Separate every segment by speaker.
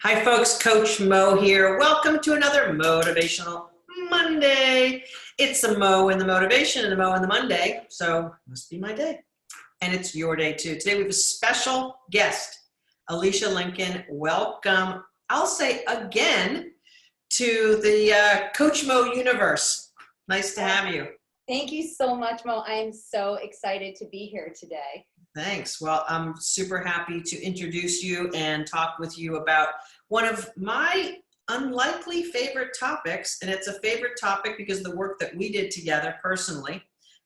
Speaker 1: Hi folks, Coach Mo here. Welcome to another Motivational Monday. It's the Mo and the motivation and the Mo and the Monday, so must be my day. And it's your day too. Today we have a special guest, Elysha Lenkin. Welcome, I'll say again, to the Coach Mo universe. Nice to have you.
Speaker 2: Thank you so much, Mo. I am so excited to be here today.
Speaker 1: Thanks. Well, I'm super happy to introduce you and talk with you about one of my unlikely favorite topics, and it's a favorite topic because of the work that we did together personally.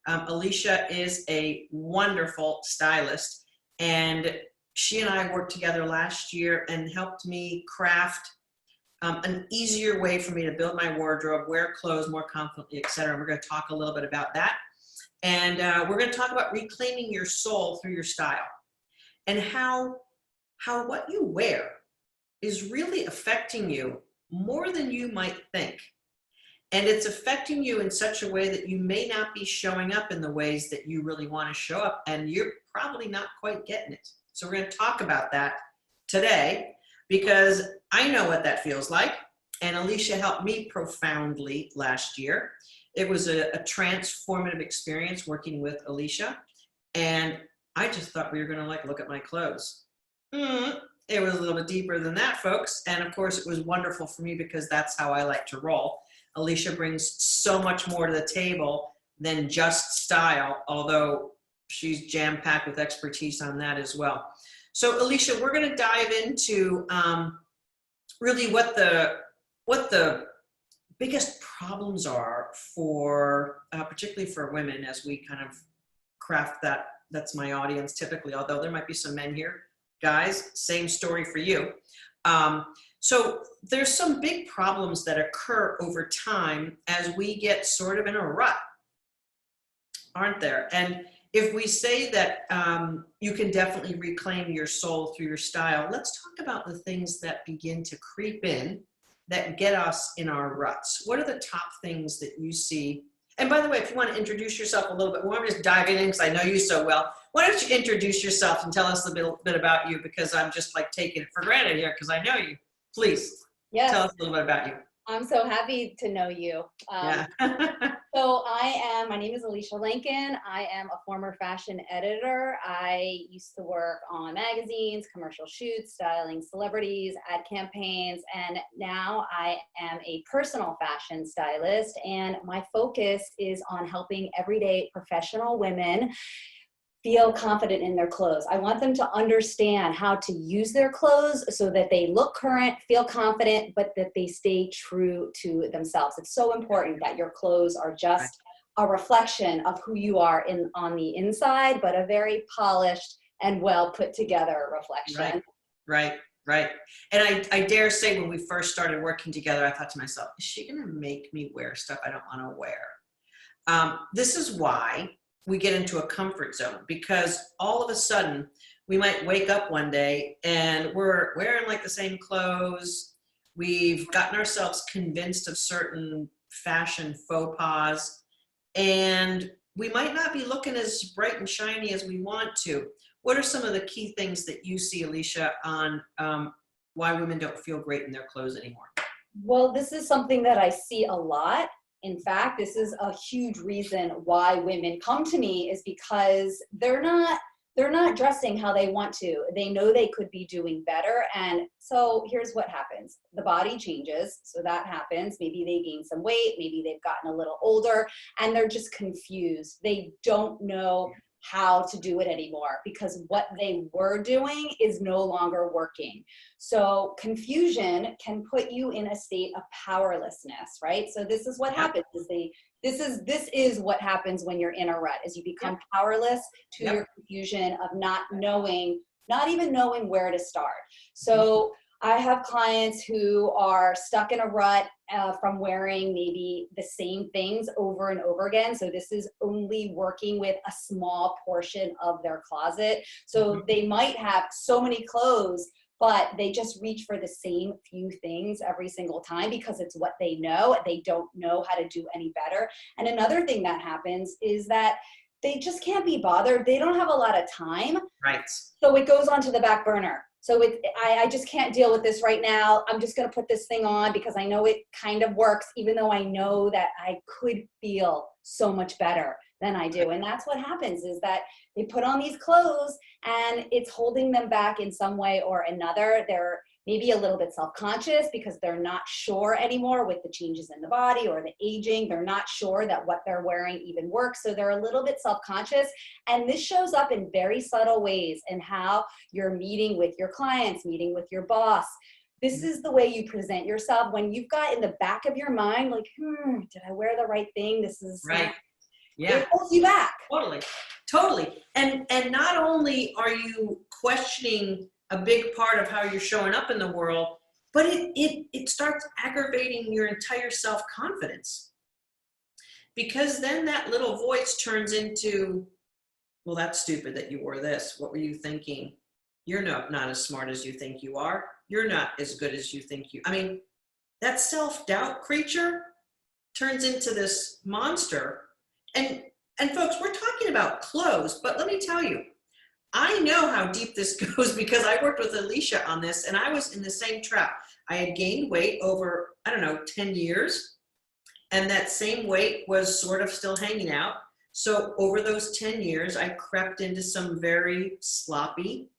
Speaker 1: Elysha is a wonderful stylist, and she and I worked together last year and helped me craft an easier way for me to build my wardrobe, wear clothes more confidently, etc. We're going to talk a little bit about that. And we're going to talk about reclaiming your soul through your style and how what you wear is really affecting you more than you might think. And it's affecting you in such a way that you may not be showing up in the ways that you really want to show up, and you're probably not quite getting it. So we're going to talk about that today because I know what that feels like. And Elysha helped me profoundly last year. It was a transformative experience working with Elysha, and I just thought we were going to look at my clothes. It was a little bit deeper than that, folks, and of course it was wonderful for me because that's how I like to roll. Elysha brings so much more to the table than just style, although she's jam-packed with expertise on that as well. So Elysha, we're going to dive into really what the biggest problems are for, particularly for women as we kind of craft that. That's my audience typically, although there might be some men here. Guys, same story for you. So there's some big problems that occur over time as we get sort of in a rut, aren't there? And if we say that you can definitely reclaim your soul through your style, let's talk about the things that begin to creep in that get us in our ruts. What are the top things that you see? And by the way, if you want to introduce yourself a little bit more, I'm just diving in because I know you so well. Why don't you introduce yourself and tell us a bit about you, because I'm just like taking it for granted here because I know you. Please,
Speaker 2: Yes.
Speaker 1: Tell us a little bit about you.
Speaker 2: I'm so happy to know you.
Speaker 1: Yeah.
Speaker 2: So my name is Elysha Lenkin. I am a former fashion editor. I used to work on magazines, commercial shoots, styling celebrities, ad campaigns, and now I am a personal fashion stylist, and my focus is on helping everyday professional women feel confident in their clothes. I want them to understand how to use their clothes so that they look current, feel confident, but that they stay true to themselves. It's so important that your clothes are just a reflection of who you are on the inside, but a very polished and well put together reflection.
Speaker 1: Right. And I dare say when we first started working together, I thought to myself, is she gonna make me wear stuff I don't wanna wear? This is why we get into a comfort zone, because all of a sudden we might wake up one day and we're wearing like the same clothes. We've gotten ourselves convinced of certain fashion faux pas, and we might not be looking as bright and shiny as we want to. What are some of the key things that you see, Elysha, on why women don't feel great in their clothes anymore?
Speaker 2: Well, this is something that I see a lot. In fact, this is a huge reason why women come to me, is because they're not dressing how they want to. They know they could be doing better. And so here's what happens. The body changes. So that happens. Maybe they gain some weight. Maybe they've gotten a little older and they're just confused. They don't know how to do it anymore because what they were doing is no longer working. So confusion can put you in a state of powerlessness, right? So this is what happens this is what happens when you're in a rut, is you become powerless to your confusion of not even knowing where to start. So I have clients who are stuck in a rut from wearing maybe the same things over and over again. So this is only working with a small portion of their closet. So they might have so many clothes, but they just reach for the same few things every single time because it's what they know. They don't know how to do any better. And another thing that happens is that they just can't be bothered. They don't have a lot of time.
Speaker 1: Right.
Speaker 2: So it goes on to the back burner. So I just can't deal with this right now. I'm just going to put this thing on because I know it kind of works, even though I know that I could feel so much better than I do. And that's what happens, is that they put on these clothes and it's holding them back in some way or another. They're maybe a little bit self-conscious because they're not sure anymore with the changes in the body or the aging. They're not sure that what they're wearing even works. So they're a little bit self-conscious. And this shows up in very subtle ways in how you're meeting with your clients, meeting with your boss. This is the way you present yourself when you've got in the back of your mind, like, did I wear the right thing? This is
Speaker 1: right. Yeah.
Speaker 2: It holds you back.
Speaker 1: Totally. And not only are you questioning a big part of how you're showing up in the world, but it starts aggravating your entire self-confidence. Because then that little voice turns into, well, that's stupid that you wore this. What were you thinking? You're not as smart as you think you are. You're not as good as you think you. I mean, that self-doubt creature turns into this monster. And folks, we're talking about clothes, but let me tell you, I know how deep this goes because I worked with Elysha on this, and I was in the same trap. I had gained weight over, 10 years, and that same weight was sort of still hanging out. So over those 10 years, I crept into some very sloppy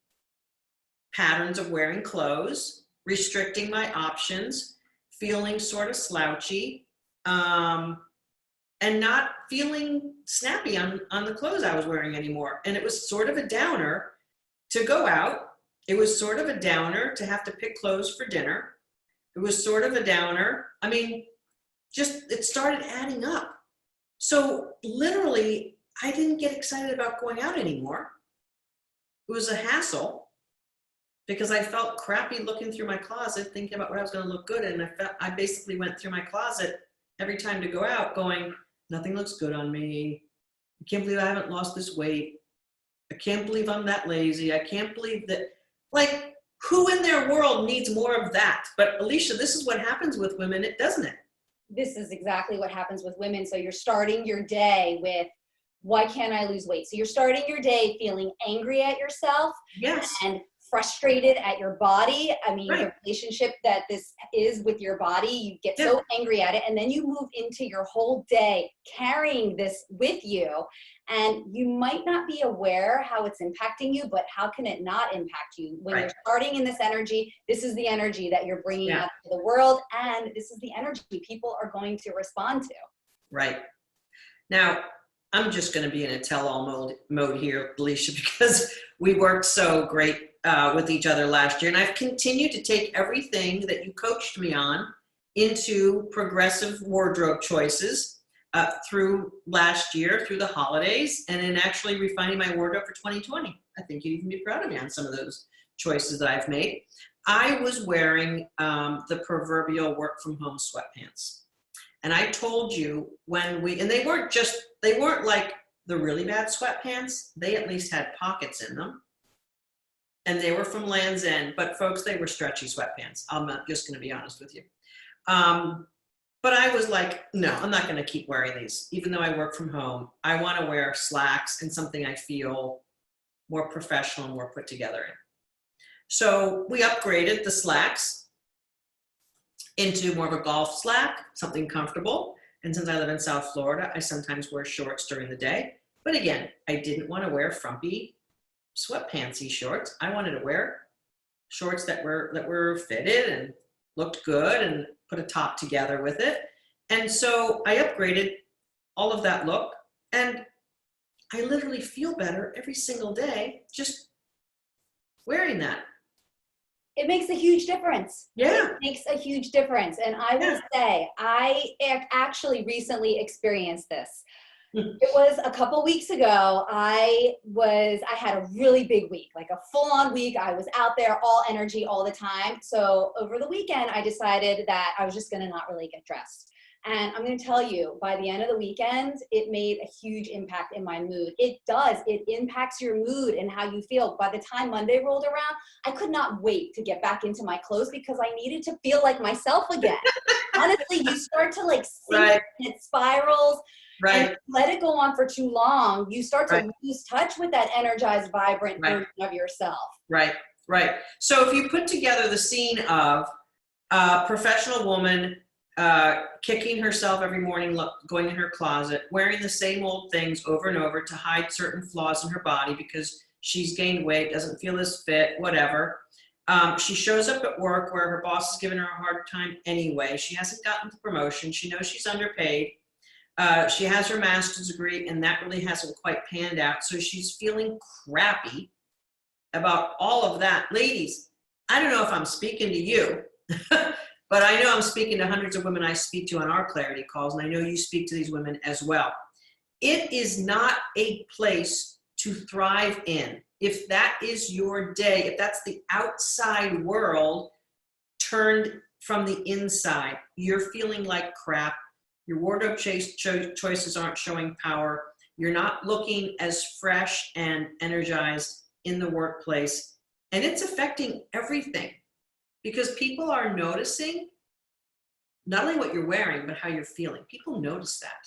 Speaker 1: patterns of wearing clothes, restricting my options, feeling sort of slouchy, and not feeling snappy on the clothes I was wearing anymore. And it was sort of a downer to go out. It was sort of a downer to have to pick clothes for dinner. It was sort of a downer. I mean, just it started adding up. So literally, I didn't get excited about going out anymore. It was a hassle because I felt crappy looking through my closet, thinking about what I was going to look good in. And I basically went through my closet every time to go out going, nothing looks good on me. I can't believe I haven't lost this weight. I can't believe I'm that lazy. I can't believe that, like, who in their world needs more of that? But Elysha, this is what happens with women, doesn't it?
Speaker 2: This is exactly what happens with women. So you're starting your day with, why can't I lose weight? So you're starting your day feeling angry at yourself.
Speaker 1: Yes.
Speaker 2: And frustrated at your body. I mean,
Speaker 1: Right.
Speaker 2: the relationship that this is with your body, you get so angry at it, and then you move into your whole day carrying this with you, and you might not be aware how it's impacting you, but how can it not impact you? When you're starting in this energy, this is the energy that you're bringing out to the world, and this is the energy people are going to respond to.
Speaker 1: Right. Now, I'm just going to be in a tell-all mode here, Elysha, because we worked so great with each other last year. And I've continued to take everything that you coached me on into progressive wardrobe choices through last year, through the holidays, and in actually refining my wardrobe for 2020. I think you'd even be proud of me on some of those choices that I've made. I was wearing the proverbial work from home sweatpants. And I told you and they weren't like the really bad sweatpants. They at least had pockets in them. And they were from Land's End, but folks, they were stretchy sweatpants. I'm not just going to be honest with you. But I was like, no, I'm not going to keep wearing these. Even though I work from home, I want to wear slacks and something I feel more professional and more put together in. So we upgraded the slacks into more of a golf slack, something comfortable. And since I live in South Florida, I sometimes wear shorts during the day. But again, I didn't want to wear frumpy sweatpantsy shorts. I wanted to wear shorts that were fitted and looked good and put a top together with it. And so I upgraded all of that look, and I literally feel better every single day just wearing that.
Speaker 2: It makes a huge difference.
Speaker 1: Yeah.
Speaker 2: It makes a huge difference. And I will say, I actually recently experienced this. It was a couple weeks ago. I had a really big week, like a full-on week. I was out there, all energy all the time. So over the weekend, I decided that I was just going to not really get dressed. And I'm going to tell you, by the end of the weekend, it made a huge impact in my mood. It does. It impacts your mood and how you feel. By the time Monday rolled around, I could not wait to get back into my clothes because I needed to feel like myself again. Honestly, you start to like sink and it spirals.
Speaker 1: Right.
Speaker 2: And let it go on for too long, you start to lose touch with that energized, vibrant version of yourself.
Speaker 1: Right. Right. So if you put together the scene of a professional woman kicking herself every morning, going in her closet, wearing the same old things over and over to hide certain flaws in her body because she's gained weight, doesn't feel as fit, whatever. She shows up at work where her boss is giving her a hard time anyway. She hasn't gotten the promotion. She knows she's underpaid. She has her master's degree, and that really hasn't quite panned out. So she's feeling crappy about all of that. Ladies, I don't know if I'm speaking to you, but I know I'm speaking to hundreds of women I speak to on our clarity calls, and I know you speak to these women as well. It is not a place to thrive in. If that is your day, if that's the outside world turned from the inside, you're feeling like crap, your wardrobe choices aren't showing power, you're not looking as fresh and energized in the workplace, and it's affecting everything because people are noticing not only what you're wearing, but how you're feeling. People notice that.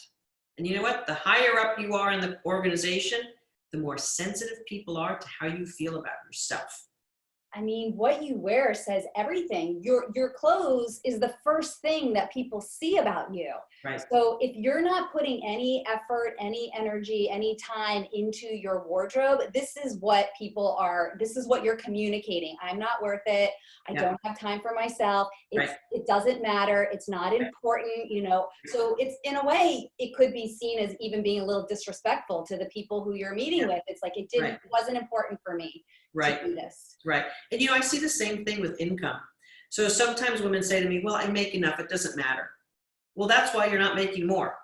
Speaker 1: And you know what? The higher up you are in the organization, the more sensitive people are to how you feel about yourself.
Speaker 2: I mean, what you wear says everything. Your clothes is the first thing that people see about you.
Speaker 1: Right.
Speaker 2: So if you're not putting any effort, any energy, any time into your wardrobe, this is what you're communicating. I'm not worth it. I don't have time for myself. It doesn't matter. It's not important, you know. So it's, in a way, it could be seen as even being a little disrespectful to the people who you're meeting with. It's like, it wasn't important for me to do this.
Speaker 1: Right. And you know, I see the same thing with income. So sometimes women say to me, well, I make enough, it doesn't matter. Well, that's why you're not making more.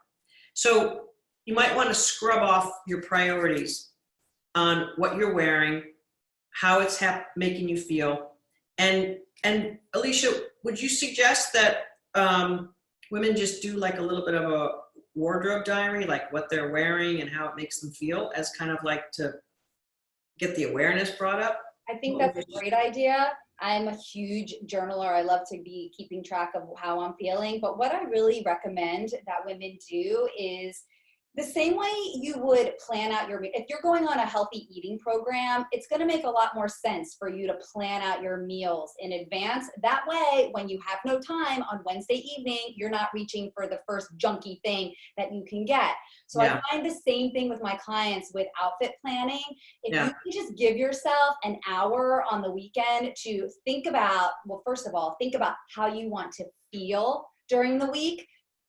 Speaker 1: So you might want to scrub off your priorities on what you're wearing, how it's making you feel. And Elysha, would you suggest that women just do like a little bit of a wardrobe diary, like what they're wearing and how it makes them feel, as kind of like to get the awareness brought up?
Speaker 2: I think that's a great idea. I'm a huge journaler. I love to be keeping track of how I'm feeling. But what I really recommend that women do is the same way you would plan out if you're going on a healthy eating program, it's going to make a lot more sense for you to plan out your meals in advance. That way, when you have no time on Wednesday evening, you're not reaching for the first junky thing that you can get. So I find the same thing with my clients with outfit planning. If you can just give yourself an hour on the weekend to think about, well, first of all, think about how you want to feel during the week.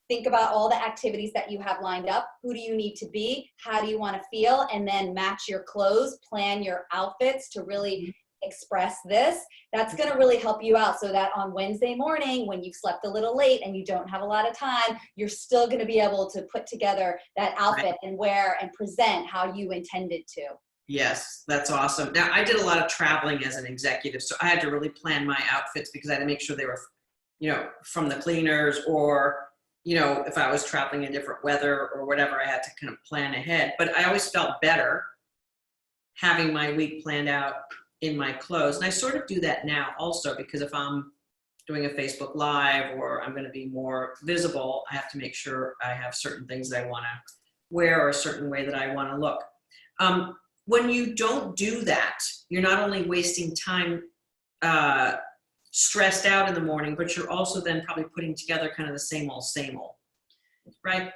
Speaker 2: Think about all the activities that you have lined up. Who do you need to be? How do you want to feel? And then match your clothes, plan your outfits to really express this. That's going to really help you out so that on Wednesday morning, when you've slept a little late and you don't have a lot of time, you're still going to be able to put together that outfit and wear and present how you intended to.
Speaker 1: Yes, that's awesome. Now, I did a lot of traveling as an executive, so I had to really plan my outfits because I had to make sure they were, you know, from the cleaners, or you know, if I was traveling in different weather or whatever, I had to kind of plan ahead. But I always felt better having my week planned out in my clothes. And I sort of do that now also, because if I'm doing a Facebook Live or I'm going to be more visible, I have to make sure I have certain things that I want to wear or a certain way that I want to look. When you don't do that, you're not only wasting time stressed out in the morning, but you're also then probably putting together kind of the same old, right?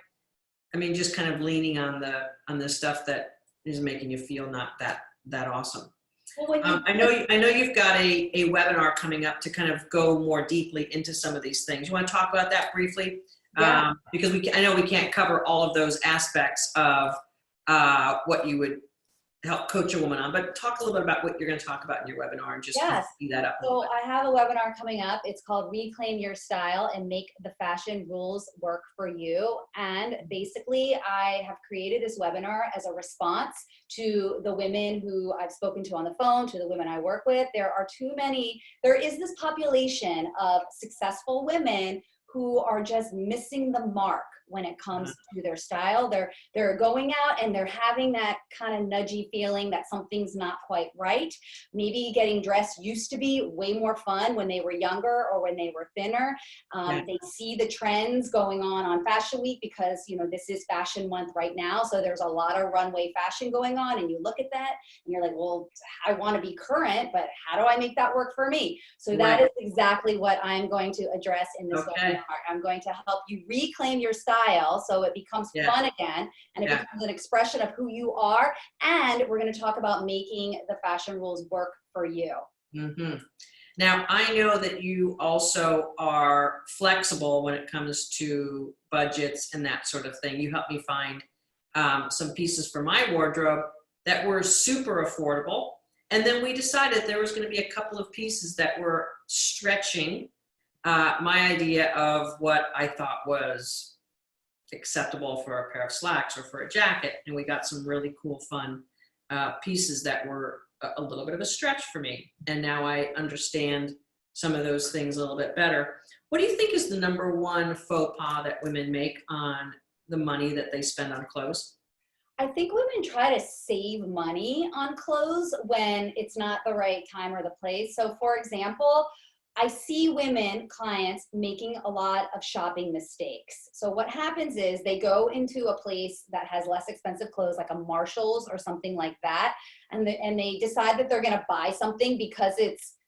Speaker 1: I mean, just kind of leaning on the stuff that is making you feel not that awesome. Well, I know you've got a webinar coming up to kind of go more deeply into some of these things. You want to talk about that briefly? Yeah. Because I know we can't cover all of those aspects of what you would help coach a woman on, but talk a little bit about what you're going to talk about in your webinar and just speed that up.
Speaker 2: So I have a webinar coming up. It's called Reclaim Your Style and Make the Fashion Rules Work for You. And basically, I have created this webinar as a response to the women who I've spoken to on the phone, to the women I work with. There is this population of successful women who are just missing the mark when it comes to their style. They're going out and they're having that kind of nudgy feeling that something's not quite right. Maybe getting dressed used to be way more fun when they were younger or when they were thinner. They see the trends going on Fashion Week because, you know, this is fashion month right now. So there's a lot of runway fashion going on, and you look at that and you're like, well, I want to be current, but how do I make that work for me? So that is exactly what I'm going to address in this webinar. I'm going to help you reclaim your style so it becomes fun again, and it becomes an expression of who you are. And we're going to talk about making the fashion rules work for you.
Speaker 1: Now, I know that you also are flexible when it comes to budgets and that sort of thing. You helped me find some pieces for my wardrobe that were super affordable. And then we decided there was going to be a couple of pieces that were stretching my idea of what I thought was acceptable for a pair of slacks or for a jacket. And we got some really cool, fun pieces that were a little bit of a stretch for me. And now I understand some of those things a little bit better. What do you think is the #1 faux pas that women make on the money that they spend on clothes?
Speaker 2: I think women try to save money on clothes when it's not the right time or the place. So for example, I see women, clients, making a lot of shopping mistakes. So what happens is they go into a place that has less expensive clothes, like a Marshall's or something like that, and they decide that they're gonna buy something because it's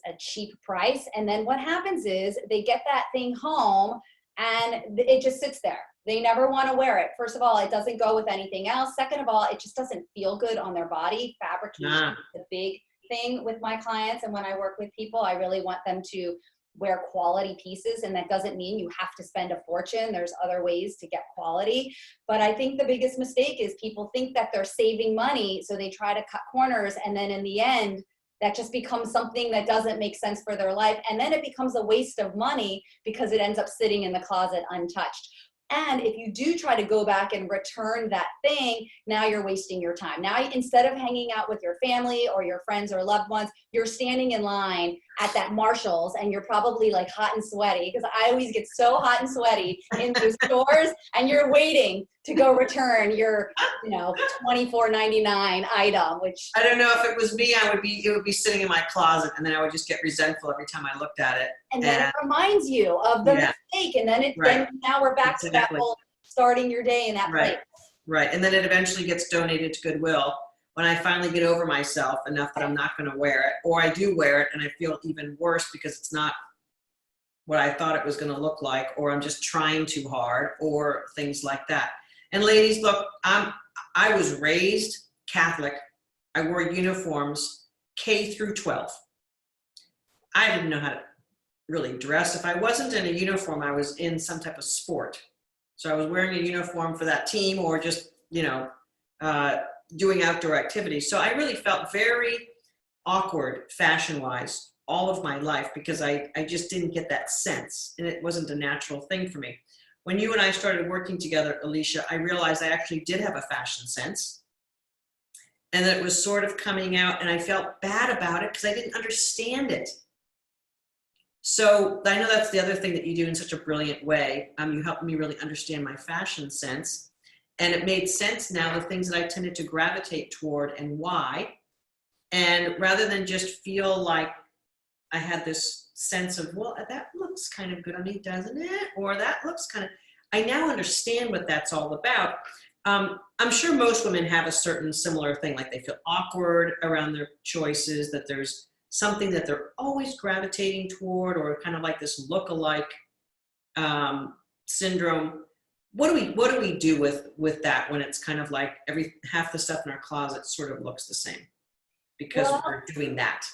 Speaker 2: a cheap price. And then what happens is they get that thing home and it just sits there. They never want to wear it. First of all, it doesn't go with anything else. Second of all, it just doesn't feel good on their body. Fabrication is a big thing with my clients, and when I work with people, I really want them to wear quality pieces, and that doesn't mean you have to spend a fortune. There's other ways to get quality. But I think the biggest mistake is people think that they're saving money, so they try to cut corners, and then in the end, that just becomes something that doesn't make sense for their life, and then it becomes a waste of money because it ends up sitting in the closet untouched. And if you do try to go back and return that thing, now you're wasting your time. Now, instead of hanging out with your family or your friends or loved ones, you're standing in line at that Marshall's, and you're probably like hot and sweaty, because I always get so hot and sweaty in those stores, and you're waiting to go return your, you know, $24.99 item, which
Speaker 1: I don't know if it was me, it would be sitting in my closet, and then I would just get resentful every time I looked at it.
Speaker 2: and then it reminds you of the mistake, and then then now we're back to that whole starting your day in that place.
Speaker 1: Right, and then it eventually gets donated to Goodwill when I finally get over myself enough that I'm not going to wear it, or I do wear it and I feel even worse because it's not what I thought it was going to look like, or I'm just trying too hard, or things like that. And ladies, look, I was raised Catholic. I wore uniforms K through 12. I didn't know how to really dress. If I wasn't in a uniform, I was in some type of sport. So I was wearing a uniform for that team, or just, you know, doing outdoor activities. So I really felt very awkward fashion-wise all of my life, because I just didn't get that sense, and it wasn't a natural thing for me. When you and I started working together, Elysha, I realized I actually did have a fashion sense, and that it was sort of coming out, and I felt bad about it because I didn't understand it. So I know that's the other thing that you do in such a brilliant way. You helped me really understand my fashion sense. And it made sense now, the things that I tended to gravitate toward and why. And rather than just feel like I had this sense of, well, that looks kind of good on me, doesn't it? Or that looks kind of, I now understand what that's all about. I'm sure most women have a certain similar thing, like they feel awkward around their choices, that there's something that they're always gravitating toward, or kind of like this look-alike syndrome. What do we do with that when it's kind of like half the stuff in our closet sort of looks the same because we're doing that?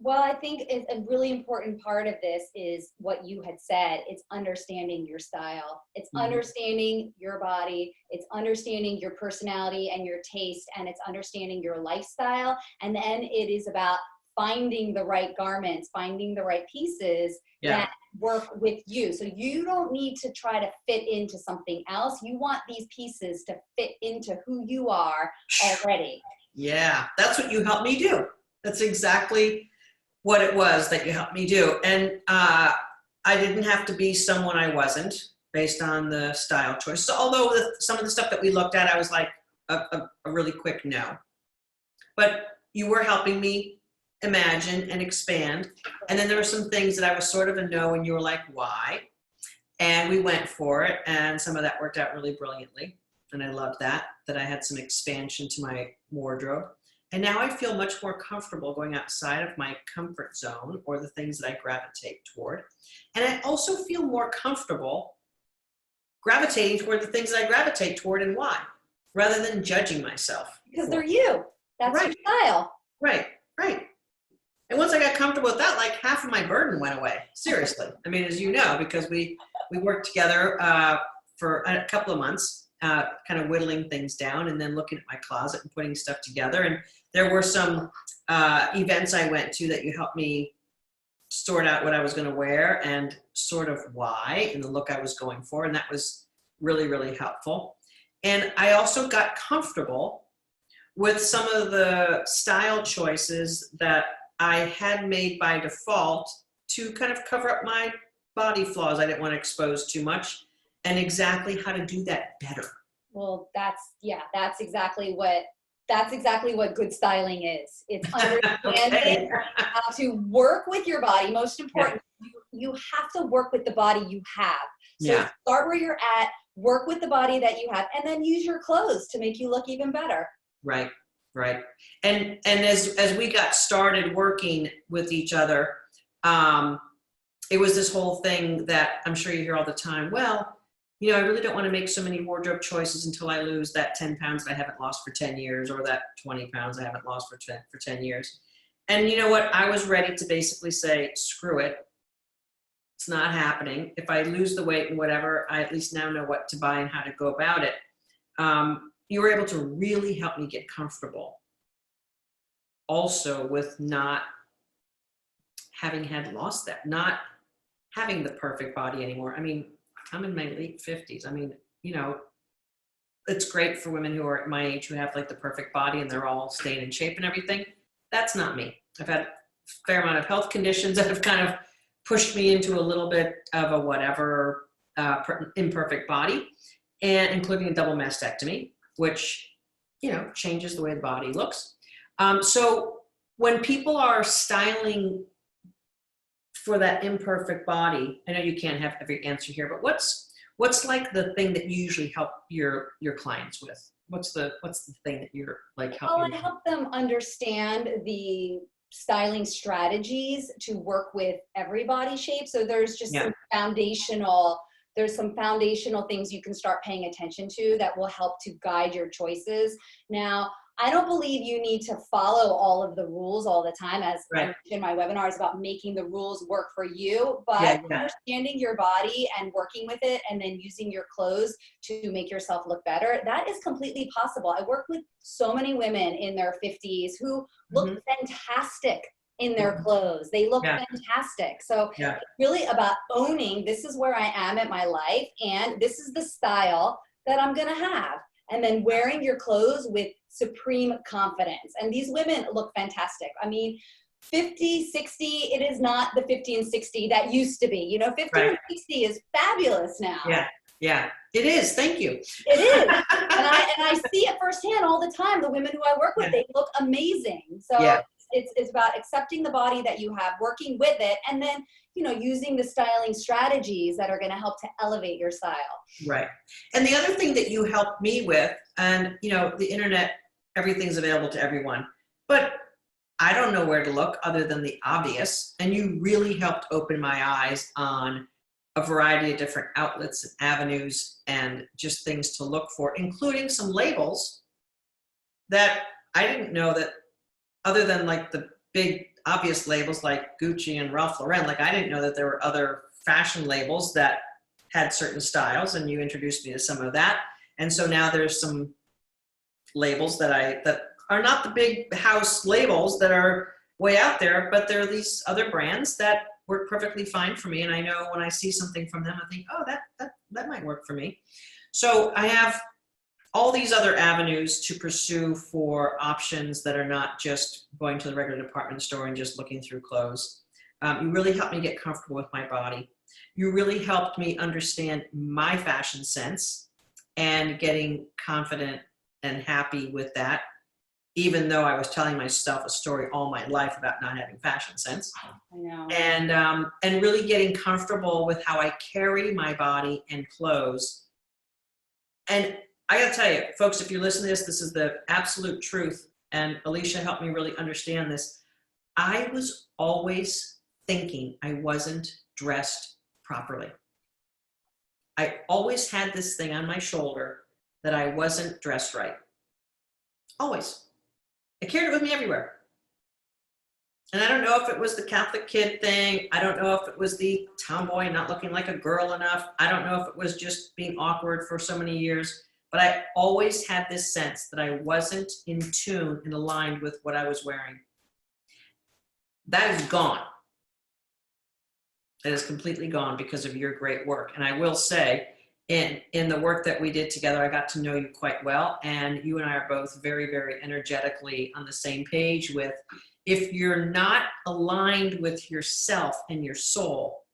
Speaker 2: Well, I think a really important part of this is what you had said. It's understanding your style. It's understanding your body. It's understanding your personality and your taste, and it's understanding your lifestyle. And then it is about finding the right garments, finding the right pieces that work with you. So you don't need to try to fit into something else. You want these pieces to fit into who you are already.
Speaker 1: Yeah, that's what you helped me do. That's exactly what it was that you helped me do. And I didn't have to be someone I wasn't. based on the style choice. So although some of the stuff that we looked at, I was like a really quick no. But you were helping me imagine and expand. And then there were some things that I was sort of a no, and you were like, why? And we went for it, and some of that worked out really brilliantly. And I loved that I had some expansion to my wardrobe. And now I feel much more comfortable going outside of my comfort zone or the things that I gravitate toward. And I also feel more comfortable gravitating toward the things that I gravitate toward, and why, rather than judging myself.
Speaker 2: Because they're you. That's
Speaker 1: Right.
Speaker 2: your style.
Speaker 1: Right, right. And once I got comfortable with that, like half of my burden went away. Seriously. I mean, as you know, because we worked together for a couple of months, kind of whittling things down and then looking at my closet and putting stuff together. And there were some events I went to that you helped me sort out what I was going to wear and sort of why and the look I was going for. And that was really, really helpful. And I also got comfortable with some of the style choices that I had made by default to kind of cover up my body flaws I didn't want to expose too much, and exactly how to do that better.
Speaker 2: Well, that's exactly what good styling is. It's understanding how to work with your body. Most important, you have to work with the body you have. So start where you're at, work with the body that you have, and then use your clothes to make you look even better.
Speaker 1: Right, right. And as we got started working with each other, it was this whole thing that I'm sure you hear all the time. Well, you know, I really don't want to make so many wardrobe choices until I lose that 10 pounds that I haven't lost for 10 years, or that 20 pounds I haven't lost for 10 years. And you know what? I was ready to basically say, screw it. It's not happening. If I lose the weight and whatever, I at least now know what to buy and how to go about it. You were able to really help me get comfortable. Also with not having had lost that, not having the perfect body anymore. I mean, I'm in my late 50s. I mean, you know, it's great for women who are at my age who have like the perfect body and they're all staying in shape and everything. That's not me. I've had a fair amount of health conditions that have kind of pushed me into a little bit of a whatever imperfect body, and including a double mastectomy, which, you know, changes the way the body looks. So when people are styling for that imperfect body, I know you can't have every answer here, but what's like the thing that you usually help your clients with? What's the thing that you're like helping?
Speaker 2: Well, I help them understand the styling strategies to work with every body shape. So there's just some foundational things you can start paying attention to that will help to guide your choices. Now, I don't believe you need to follow all of the rules all the time, as I mentioned in my webinars about making the rules work for you, but understanding your body and working with it and then using your clothes to make yourself look better, that is completely possible. I work with so many women in their 50s who look fantastic in their clothes. They look fantastic. So it's really about owning, this is where I am in my life and this is the style that I'm gonna have. And then wearing your clothes with supreme confidence. And these women look fantastic. I mean, 50, 60, it is not the 50 and 60 that used to be. You know, 50 and 60 is fabulous now.
Speaker 1: Yeah, it is. Thank you.
Speaker 2: It is. and I see it firsthand all the time. The women who I work with, they look amazing. So it's about accepting the body that you have, working with it, and then, you know, using the styling strategies that are going to help to elevate your style.
Speaker 1: Right. And the other thing that you helped me with, and, you know, the internet, everything's available to everyone, but I don't know where to look other than the obvious. And you really helped open my eyes on a variety of different outlets and avenues and just things to look for, including some labels that I didn't know that, other than like the big obvious labels like Gucci and Ralph Lauren, like I didn't know that there were other fashion labels that had certain styles, and you introduced me to some of that. And so now there's some labels that are not the big house labels that are way out there, but there are these other brands that work perfectly fine for me. And I know when I see something from them, I think, oh, that might work for me. So I have all these other avenues to pursue for options that are not just going to the regular department store and just looking through clothes. You really helped me get comfortable with my body. You really helped me understand my fashion sense and getting confident and happy with that, even though I was telling myself a story all my life about not having fashion sense.
Speaker 2: I know.
Speaker 1: And really getting comfortable with how I carry my body and clothes. And I gotta tell you, folks, if you're listening to this, this is the absolute truth. And Elysha helped me really understand this. I was always thinking I wasn't dressed properly. I always had this thing on my shoulder that I wasn't dressed right. Always. I carried it with me everywhere. And I don't know if it was the Catholic kid thing. I don't know if it was the tomboy not looking like a girl enough. I don't know if it was just being awkward for so many years. But I always had this sense that I wasn't in tune and aligned with what I was wearing. That is gone. That is completely gone because of your great work. And I will say, in the work that we did together, I got to know you quite well. And you and I are both very, very energetically on the same page with, if you're not aligned with yourself and your soul,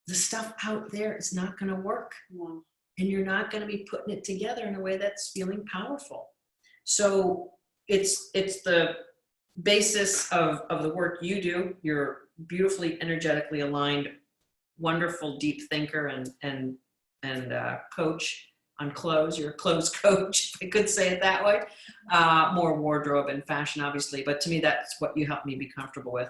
Speaker 1: the stuff out there is not going to work.
Speaker 2: Yeah.
Speaker 1: And you're not going to be putting it together in a way that's feeling powerful. So it's the basis of the work you do. You're beautifully energetically aligned, wonderful deep thinker and coach on clothes. You're a clothes coach, if I could say it that way. More wardrobe and fashion, obviously, but to me, that's what you help me be comfortable with.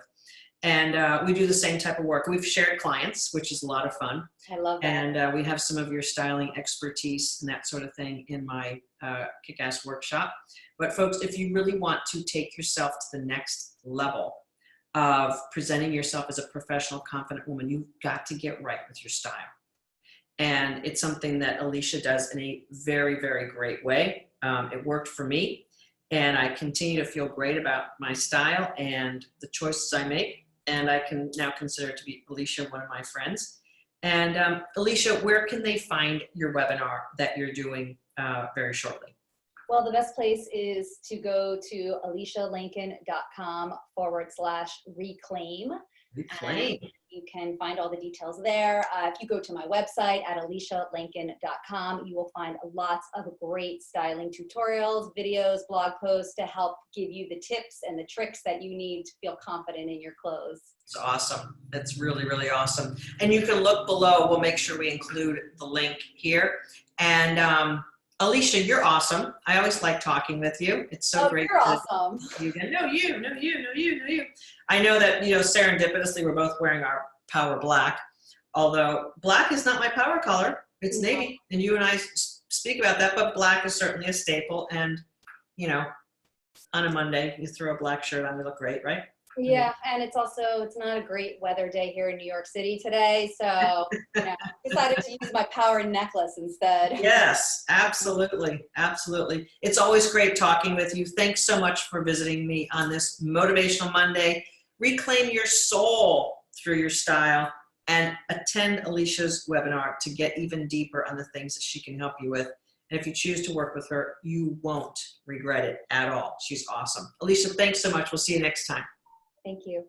Speaker 1: And we do the same type of work. We've shared clients, which is a lot of fun.
Speaker 2: I love that.
Speaker 1: And we have some of your styling expertise and that sort of thing in my kick-ass workshop. But folks, if you really want to take yourself to the next level of presenting yourself as a professional, confident woman, you've got to get right with your style. And it's something that Elysha does in a very, very great way. It worked for me, and I continue to feel great about my style and the choices I make. And I can now consider to be Elysha one of my friends. And Elysha, where can they find your webinar that you're doing very shortly?
Speaker 2: Well, the best place is to go to ElyshaLenkin.com/reclaim.
Speaker 1: Reclaim.
Speaker 2: You can find all the details there. If you go to my website at ElyshaLenkin.com, you will find lots of great styling tutorials, videos, blog posts to help give you the tips and the tricks that you need to feel confident in your clothes.
Speaker 1: It's awesome. That's really, really awesome. And you can look below. We'll make sure we include the link here. And Elysha, you're awesome. I always like talking with you. It's so great.
Speaker 2: You're awesome.
Speaker 1: You. I know that, serendipitously, we're both wearing our power black, although black is not my power color. It's navy. And you and I speak about that, but black is certainly a staple. And, on a Monday, you throw a black shirt on, you look great, right?
Speaker 2: Yeah, and it's not a great weather day here in New York City today, so decided to use my power necklace instead.
Speaker 1: Yes, absolutely, absolutely. It's always great talking with you. Thanks so much for visiting me on this Motivational Monday. Reclaim your soul through your style and attend Elysha's webinar to get even deeper on the things that she can help you with. And if you choose to work with her, you won't regret it at all. She's awesome. Elysha, thanks so much. We'll see you next time.
Speaker 2: Thank you.